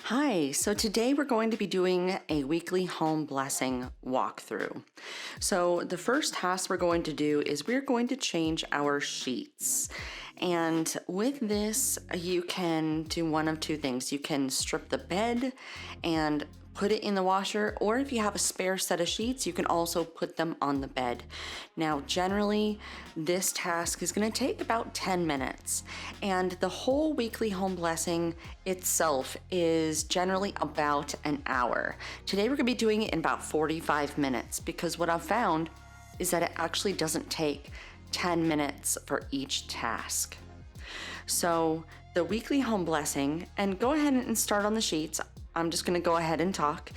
Hi, so today we're going to be doing a weekly home blessing walkthrough. So the first task we're going to do is we're going to change our sheets. And with this, you can do one of two things. You can strip the bed and put it in the washer, or if you have a spare set of sheets, you can also put them on the bed. Now, generally, this task is going to take about 10 minutes, and the whole weekly home blessing itself is generally about an hour. Today, we're going to be doing it in about 45 minutes because what I've found is that it actually doesn't take 10 minutes for each task. So, the weekly home blessing, and go ahead and start on the sheets. I'm just going to go ahead and talk.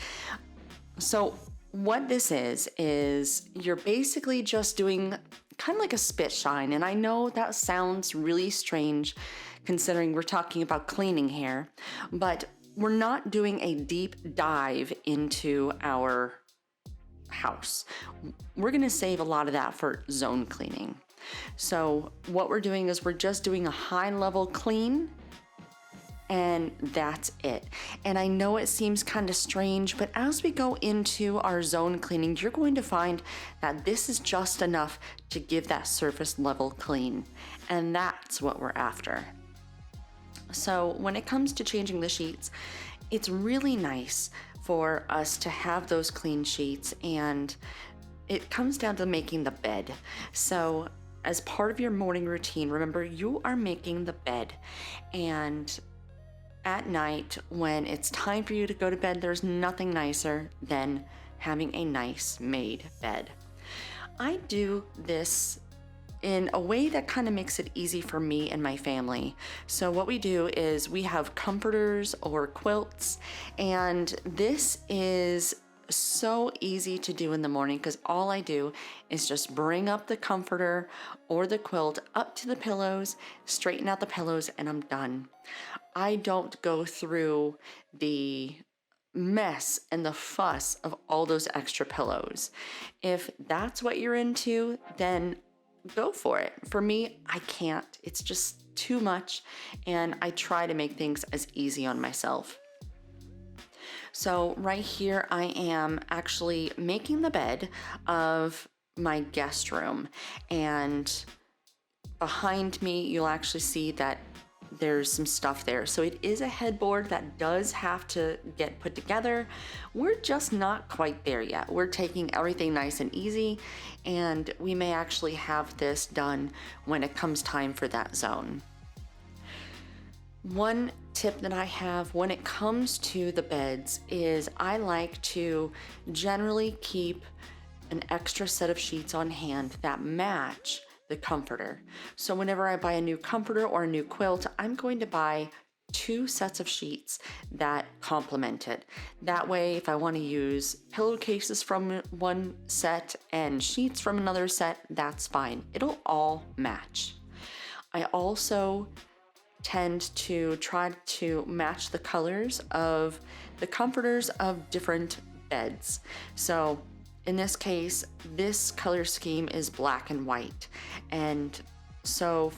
So what this is you're basically just doing kind of like a spit shine. And I know that sounds really strange considering we're talking about cleaning here, but we're not doing a deep dive into our house. We're going to save a lot of that for zone cleaning. So what we're doing is we're just doing a high level clean, and that's it. And I know it seems kind of strange, but as we go into our zone cleaning, you're going to find that this is just enough to give that surface level clean. And that's what we're after. So when it comes to changing the sheets, it's really nice for us to have those clean sheets, and it comes down to making the bed. So as part of your morning routine, remember you are making the bed, and at night, when it's time for you to go to bed, there's nothing nicer than having a nice made bed. I do this in a way that kind of makes it easy for me and my family. So what we do is we have comforters or quilts, and this is so easy to do in the morning because all I do is just bring up the comforter or the quilt up to the pillows, straighten out the pillows, and I'm done. I don't go through the mess and the fuss of all those extra pillows. If that's what you're into, then go for it. For me, I can't. It's just too much, and I try to make things as easy on myself. So right here, I am actually making the bed of my guest room, and behind me, you'll actually see that there's some stuff there. So it is a headboard that does have to get put together. We're just not quite there yet. We're taking everything nice and easy, and we may actually have this done when it comes time for that zone. One tip that I have when it comes to the beds is I like to generally keep an extra set of sheets on hand that match the comforter. So whenever I buy a new comforter or a new quilt, I'm going to buy 2 sets of sheets that complement it. That way, if I want to use pillowcases from one set and sheets from another set, that's fine. It'll all match. I also tend to try to match the colors of the comforters of different beds. So in this case, this color scheme is black and white. And so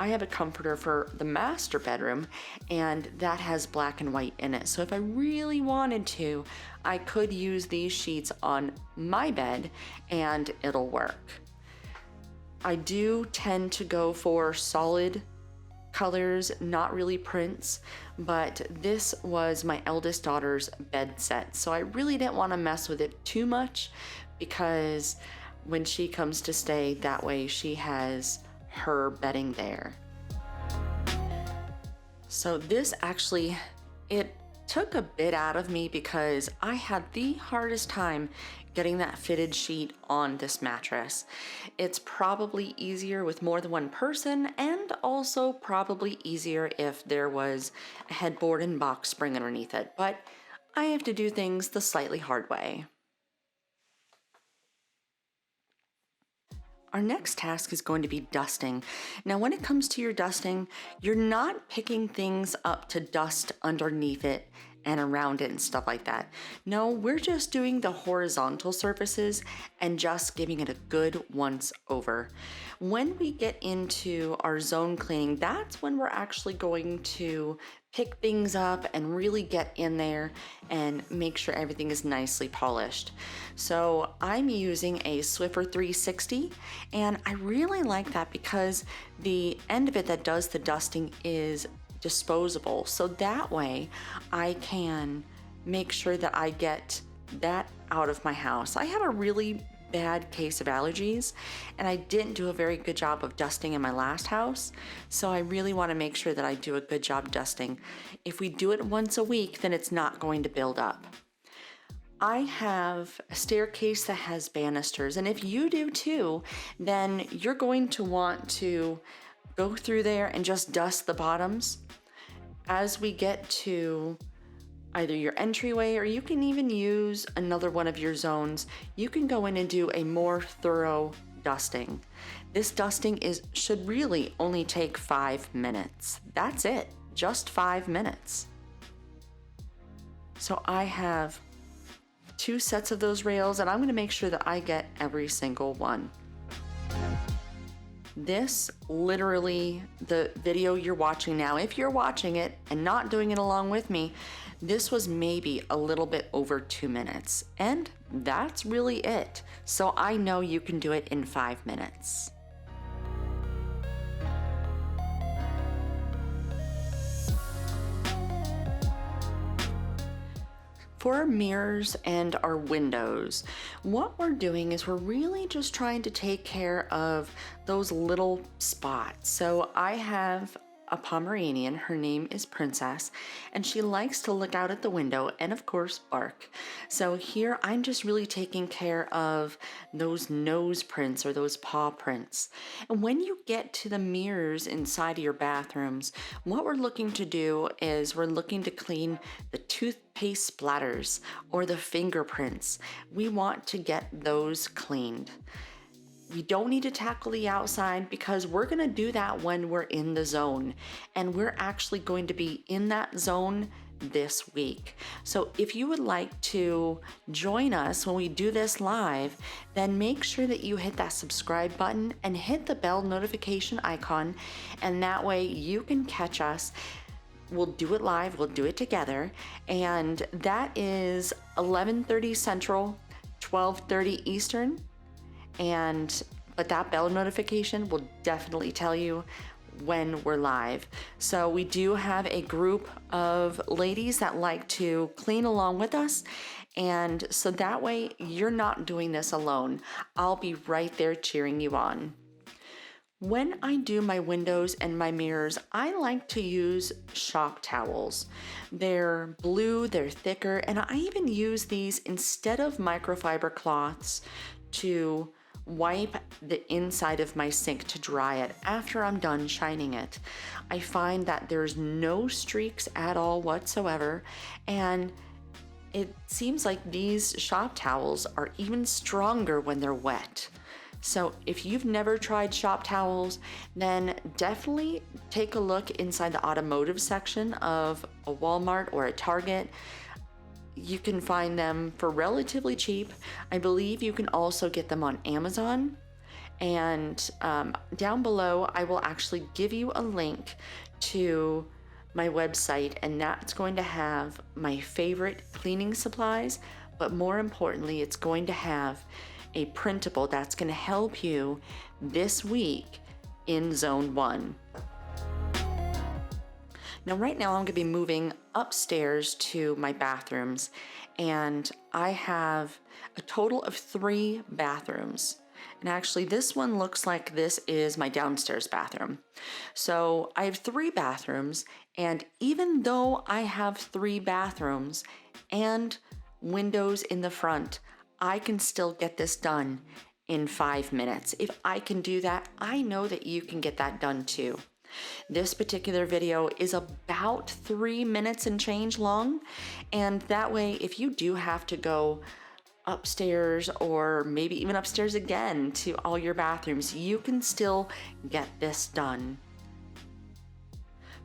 I have a comforter for the master bedroom, and that has black and white in it. So if I really wanted to, I could use these sheets on my bed and it'll work. I do tend to go for solid colors, not really prints, but this was my eldest daughter's bed set, so I really didn't want to mess with it too much because when she comes to stay, that way she has her bedding there. So this actually, it took a bit out of me because I had the hardest time getting that fitted sheet on this mattress. It's probably easier with more than one person, and also probably easier if there was a headboard and box spring underneath it, but I have to do things the slightly hard way. Our next task is going to be dusting. Now, when it comes to your dusting, you're not picking things up to dust underneath it and around it and stuff like that. No, we're just doing the horizontal surfaces and just giving it a good once over. When we get into our zone cleaning, that's when we're actually going to pick things up and really get in there and make sure everything is nicely polished. So I'm using a Swiffer 360, and I really like that because the end of it that does the dusting is disposable. So that way I can make sure that I get that out of my house. I have a really bad case of allergies, and I didn't do a very good job of dusting in my last house, so I really want to make sure that I do a good job dusting. If we do it once a week, then it's not going to build up. I have a staircase that has banisters, and if you do too, then you're going to want to go through there and just dust the bottoms. As we get to either your entryway, or you can even use another one of your zones, you can go in and do a more thorough dusting. This dusting should really only take 5 minutes. That's it, just 5 minutes. So I have 2 sets of those rails, and I'm going to make sure that I get every single one. This literally, the video you're watching now, if you're watching it and not doing it along with me, this was maybe a little bit over 2 minutes, and that's really it. So I know you can do it in 5 minutes. For our mirrors and our windows, what we're doing is we're really just trying to take care of those little spots. So I have a Pomeranian, her name is Princess, and she likes to look out at the window and of course bark. So here I'm just really taking care of those nose prints or those paw prints. And when you get to the mirrors inside of your bathrooms, what we're looking to do is we're looking to clean the toothpaste splatters or the fingerprints. We want to get those cleaned. We don't need to tackle the outside because we're going to do that when we're in the zone, and we're actually going to be in that zone this week. So if you would like to join us when we do this live, then make sure that you hit that subscribe button and hit the bell notification icon, and that way you can catch us. We'll do it live, we'll do it together, and that is 11:30 Central, 12:30 Eastern. But that bell notification will definitely tell you when we're live. So we do have a group of ladies that like to clean along with us, and so that way you're not doing this alone. I'll be right there cheering you on. When I do my windows and my mirrors, I like to use shop towels. They're blue, they're thicker, and I even use these instead of microfiber cloths to wipe the inside of my sink to dry it after I'm done shining it. I find that there's no streaks at all whatsoever, and it seems like these shop towels are even stronger when they're wet. So if you've never tried shop towels, then definitely take a look inside the automotive section of a Walmart or a Target. You can find them for relatively cheap. I believe you can also get them on Amazon. And down below, I will actually give you a link to my website, and that's going to have my favorite cleaning supplies, but more importantly, it's going to have a printable that's going to help you this week in Zone 1. Now, right now, I'm going to be moving upstairs to my bathrooms, and I have a total of 3 bathrooms. And actually, this one looks like this is my downstairs bathroom. So I have 3 bathrooms, and even though I have 3 bathrooms and windows in the front, I can still get this done in 5 minutes. If I can do that, I know that you can get that done too. This particular video is about 3 minutes and change long, and that way if you do have to go upstairs or maybe even upstairs again to all your bathrooms, you can still get this done.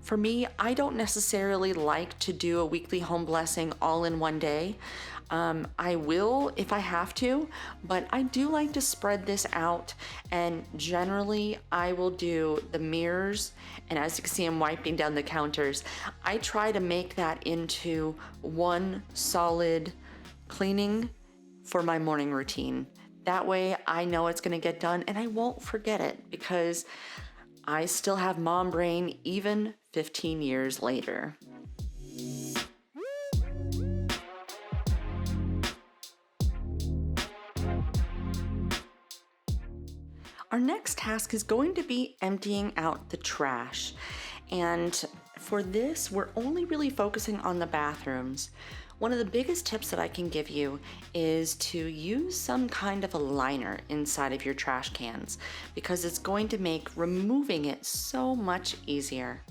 For me, I don't necessarily like to do a weekly home blessing all in one day. I will if I have to, but I do like to spread this out, and generally I will do the mirrors, and as you can see I'm wiping down the counters. I try to make that into one solid cleaning for my morning routine. That way I know it's gonna get done and I won't forget it, because I still have mom brain even 15 years later. Our next task is going to be emptying out the trash. And for this, we're only really focusing on the bathrooms. One of the biggest tips that I can give you is to use some kind of a liner inside of your trash cans, because it's going to make removing it so much easier.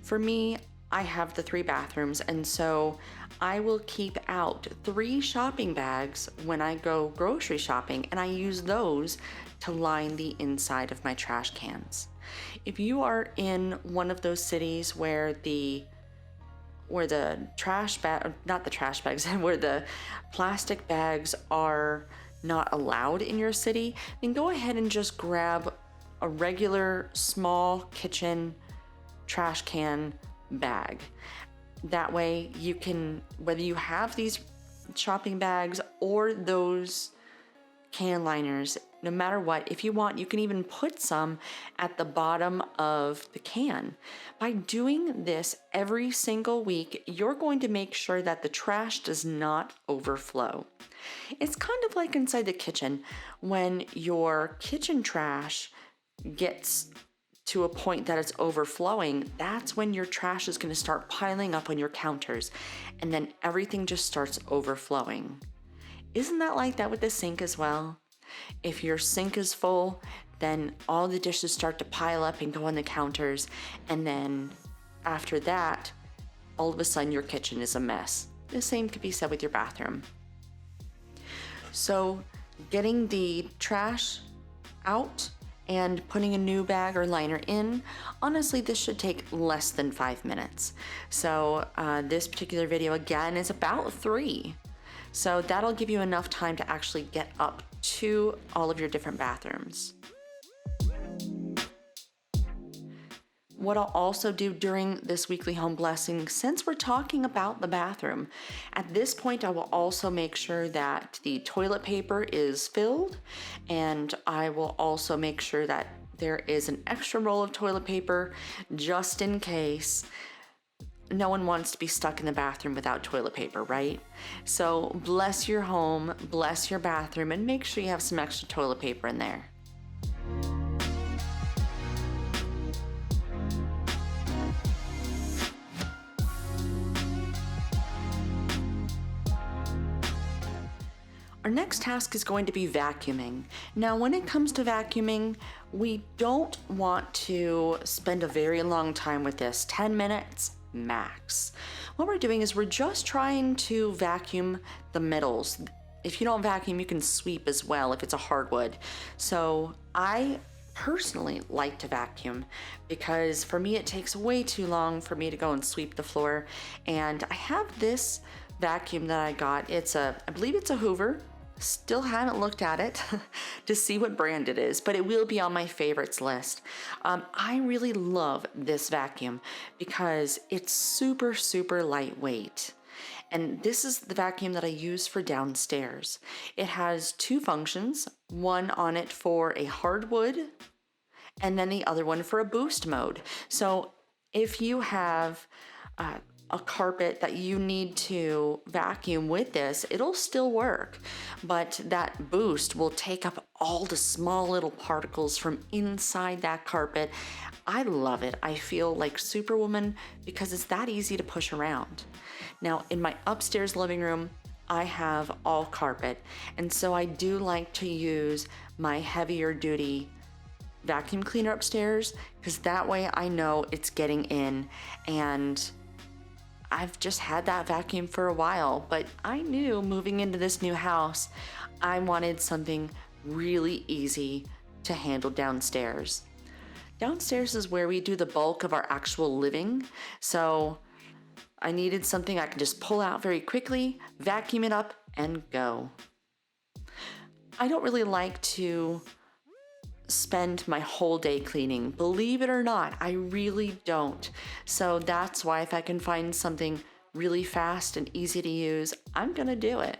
For me, I have the 3 bathrooms, and so I will keep out 3 shopping bags when I go grocery shopping, and I use those to line the inside of my trash cans. If you are in one of those cities where the trash bag, not the trash bags, where the plastic bags are not allowed in your city, then go ahead and just grab a regular small kitchen trash can bag. That way you can, whether you have these shopping bags or those can liners, no matter what, if you want, you can even put some at the bottom of the can. By doing this every single week, you're going to make sure that the trash does not overflow. It's kind of like inside the kitchen. When your kitchen trash gets to a point that it's overflowing, that's when your trash is going to start piling up on your counters, and then everything just starts overflowing. Isn't that like that with the sink as well? If your sink is full, then all the dishes start to pile up and go on the counters, and then after that, all of a sudden your kitchen is a mess. The same could be said with your bathroom. So getting the trash out and putting a new bag or liner in, honestly, this should take less than 5 minutes. So this particular video again is about 3. So that'll give you enough time to actually get up to all of your different bathrooms. What I'll also do during this weekly home blessing, since we're talking about the bathroom, at this point I will also make sure that the toilet paper is filled, and I will also make sure that there is an extra roll of toilet paper just in case. No one wants to be stuck in the bathroom without toilet paper, right? So bless your home, bless your bathroom, and make sure you have some extra toilet paper in there. Our next task is going to be vacuuming. Now, when it comes to vacuuming, we don't want to spend a very long time with this, 10 minutes max. What we're doing is we're just trying to vacuum the middles. If you don't vacuum, you can sweep as well if it's a hardwood. So I personally like to vacuum, because for me it takes way too long for me to go and sweep the floor. And I have this vacuum that I got. I believe it's a Hoover. Still haven't looked at it to see what brand it is, but it will be on my favorites list. I really love this vacuum because it's super, super lightweight. And this is the vacuum that I use for downstairs. It has 2 functions, one on it for a hardwood and then the other one for a boost mode. So if you have a carpet that you need to vacuum with this, it'll still work, but that boost will take up all the small little particles from inside that carpet. I love it. I feel like Superwoman because it's that easy to push around. Now, in my upstairs living room, I have all carpet, and so I do like to use my heavier duty vacuum cleaner upstairs, because that way I know it's getting in. And I've just had that vacuum for a while, but I knew moving into this new house, I wanted something really easy to handle downstairs. Downstairs is where we do the bulk of our actual living, so I needed something I could just pull out very quickly, vacuum it up, and go. I don't really like to spend my whole day cleaning. Believe it or not, I really don't. So that's why if I can find something really fast and easy to use, I'm gonna do it.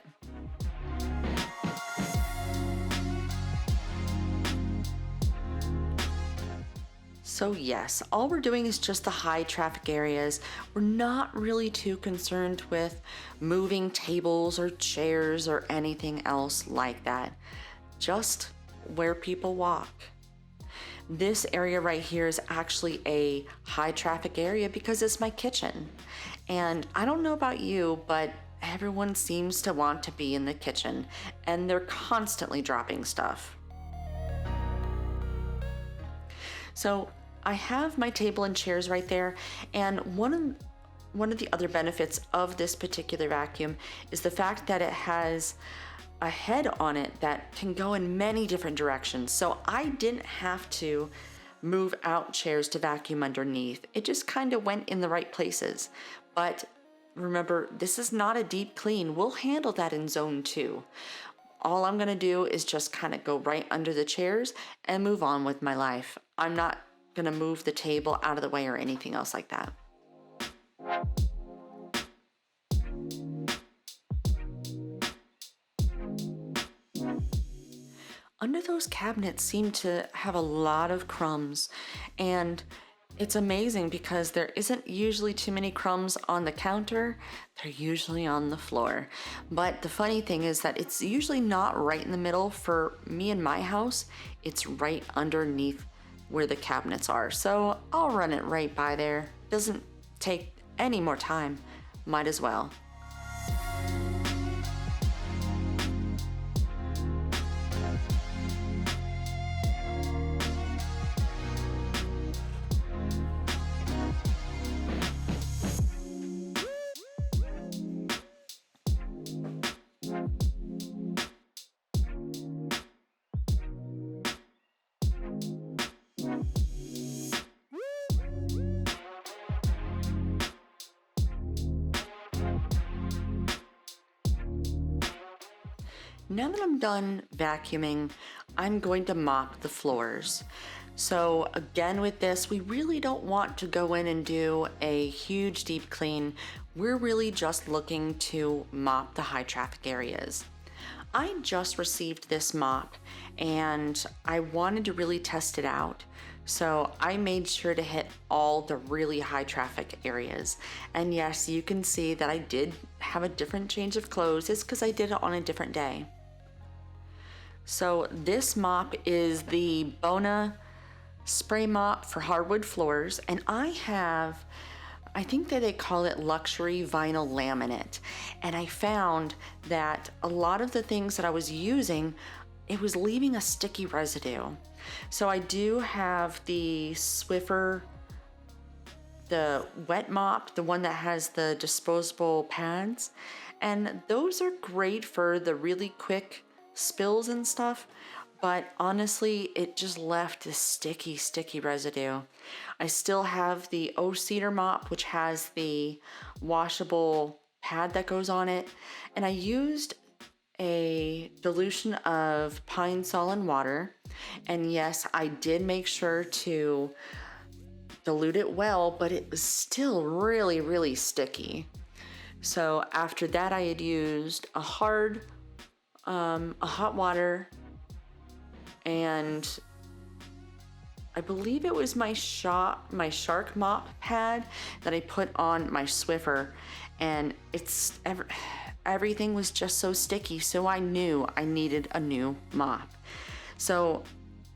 So yes, all we're doing is just the high traffic areas. We're not really too concerned with moving tables or chairs or anything else like that. Just where people walk. This area right here is actually a high traffic area because it's my kitchen. And I don't know about you, but everyone seems to want to be in the kitchen and they're constantly dropping stuff. So I have my table and chairs right there, and one of the other benefits of this particular vacuum is the fact that it has a head on it that can go in many different directions. So I didn't have to move out chairs to vacuum underneath. It just kind of went in the right places. But remember, this is not a deep clean. We'll handle that in zone 2. All I'm gonna do is just kind of go right under the chairs and move on with my life. I'm not gonna move the table out of the way or anything else like that. Under those cabinets seem to have a lot of crumbs, and it's amazing because there isn't usually too many crumbs on the counter. They're usually on the floor. But the funny thing is that it's usually not right in the middle. For me and my house, it's right underneath where the cabinets are. So I'll run it right by there. Doesn't take any more time. Might as well. Now that I'm done vacuuming, I'm going to mop the floors. So again with this, we really don't want to go in and do a huge deep clean. We're really just looking to mop the high traffic areas. I just received this mop and I wanted to really test it out. So I made sure to hit all the really high traffic areas. And yes, you can see that I did have a different change of clothes. It's because I did it on a different day. So this mop is the Bona spray mop for hardwood floors, and I think that they call it luxury vinyl laminate. And I found that a lot of the things that I was using, it was leaving a sticky residue. So I do have the Swiffer, the wet mop, the one that has the disposable pads, and those are great for the really quick spills and stuff, but honestly, it just left this sticky residue. I still have the O-Cedar mop, which has the washable pad that goes on it, and I used a dilution of Pine Sol and water, and yes, I did make sure to dilute it well, but it was still really sticky. So after that, I had used a hot water, and I believe it was my shark mop pad that I put on my Swiffer, and everything was just so sticky, so I knew I needed a new mop. So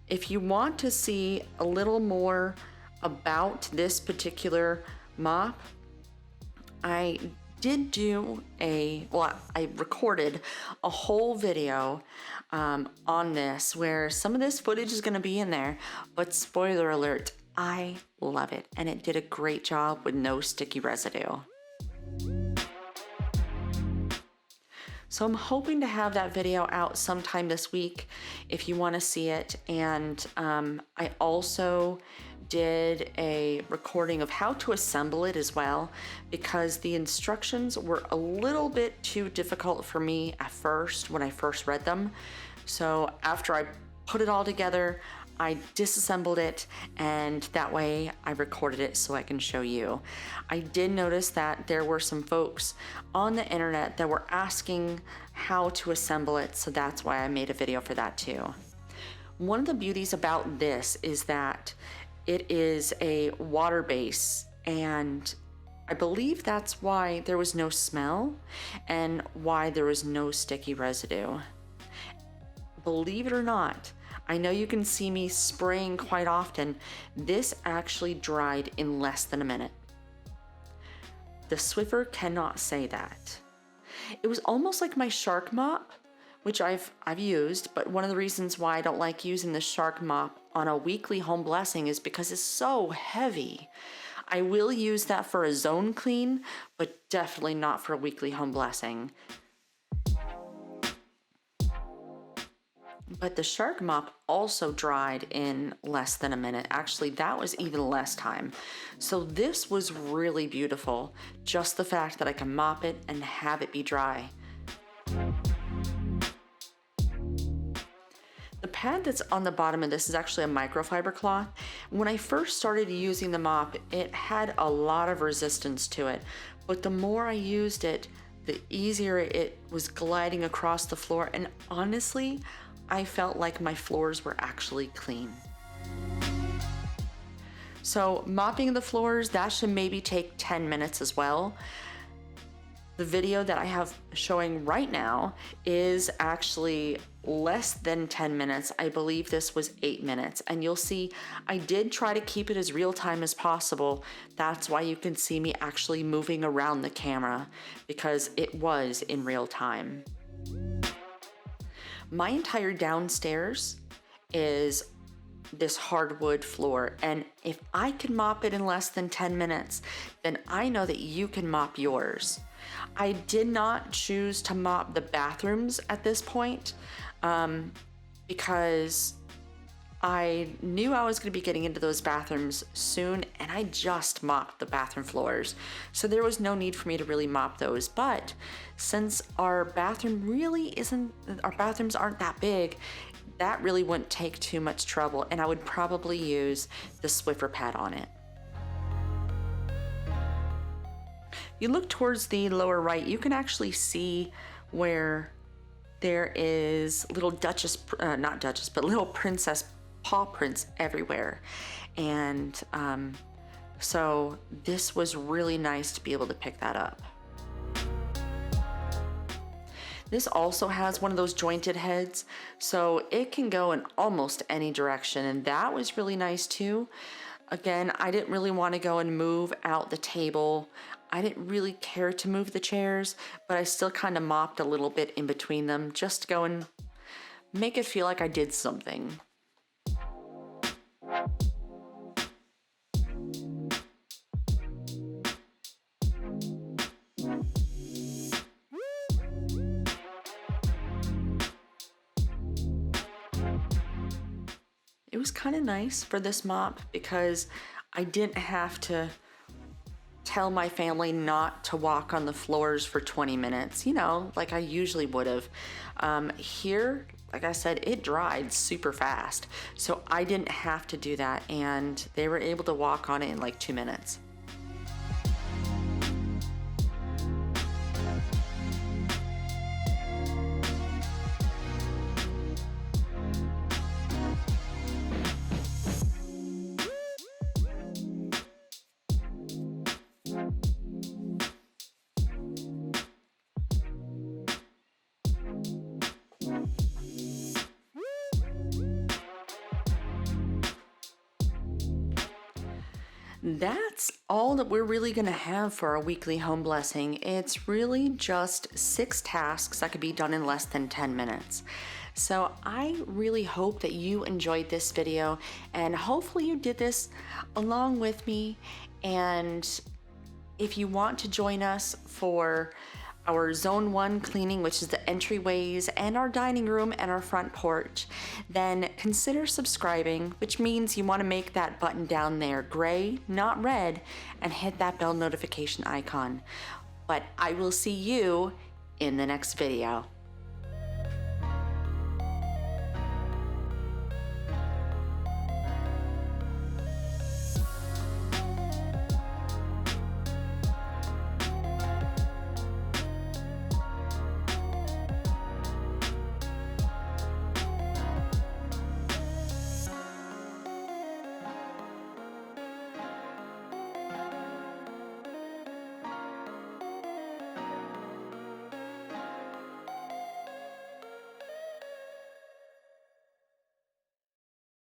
if you want to see a little more about this particular mop, I recorded a whole video on this where some of this footage is going to be in there, but spoiler alert, I love it, and it did a great job with no sticky residue. So I'm hoping to have that video out sometime this week if you want to see it. And I also did a recording of how to assemble it as well, because the instructions were a little bit too difficult for me at first when I first read them. So after I put it all together, I disassembled it, and that way I recorded it so I can show you. I did notice that there were some folks on the internet that were asking how to assemble it, so that's why I made a video for that too. One of the beauties about this is that it is a water base, and I believe that's why there was no smell and why there was no sticky residue. Believe it or not, I know you can see me spraying quite often. This actually dried in less than a minute. The Swiffer cannot say that. It was almost like my Shark Mop, which I've used, but one of the reasons why I don't like using the Shark Mop on a weekly home blessing is because it's so heavy. I will use that for a zone clean, but definitely not for a weekly home blessing. But the Shark Mop also dried in less than a minute. Actually, that was even less time. So this was really beautiful. Just the fact that I can mop it and have it be dry. The pad that's on the bottom of this is actually a microfiber cloth. When I first started using the mop, it had a lot of resistance to it. But the more I used it, the easier it was gliding across the floor. And honestly, I felt like my floors were actually clean. So mopping the floors, that should maybe take 10 minutes as well. The video that I have showing right now is actually less than 10 minutes. I believe this was 8 minutes, and you'll see I did try to keep it as real time as possible. That's why you can see me actually moving around the camera, because it was in real time. My entire downstairs is this hardwood floor, and if I can mop it in less than 10 minutes, then I know that you can mop yours. I did not choose to mop the bathrooms at this point because I knew I was going to be getting into those bathrooms soon, and I just mopped the bathroom floors. So there was no need for me to really mop those. But since our bathrooms aren't that big, that really wouldn't take too much trouble, and I would probably use the Swiffer pad on it. You look towards the lower right, you can actually see where there is little little princess paw prints everywhere. And so this was really nice to be able to pick that up. This also has one of those jointed heads, so it can go in almost any direction, and that was really nice too. Again, I didn't really want to go and move out the table. I didn't really care to move the chairs, but I still kind of mopped a little bit in between them just to go and make it feel like I did something. It was kind of nice for this mop because I didn't have to tell my family not to walk on the floors for 20 minutes, like I usually would have. Here, like I said, it dried super fast, so I didn't have to do that, and they were able to walk on it in like 2 minutes. That's all that we're really going to have for our weekly home blessing. It's really just 6 tasks that could be done in less than 10 minutes. So I really hope that you enjoyed this video, and hopefully you did this along with me. And if you want to join us for our zone 1 cleaning, which is the entryways and our dining room and our front porch, then consider subscribing, which means you want to make that button down there gray, not red, and hit that bell notification icon. But I will see you in the next video.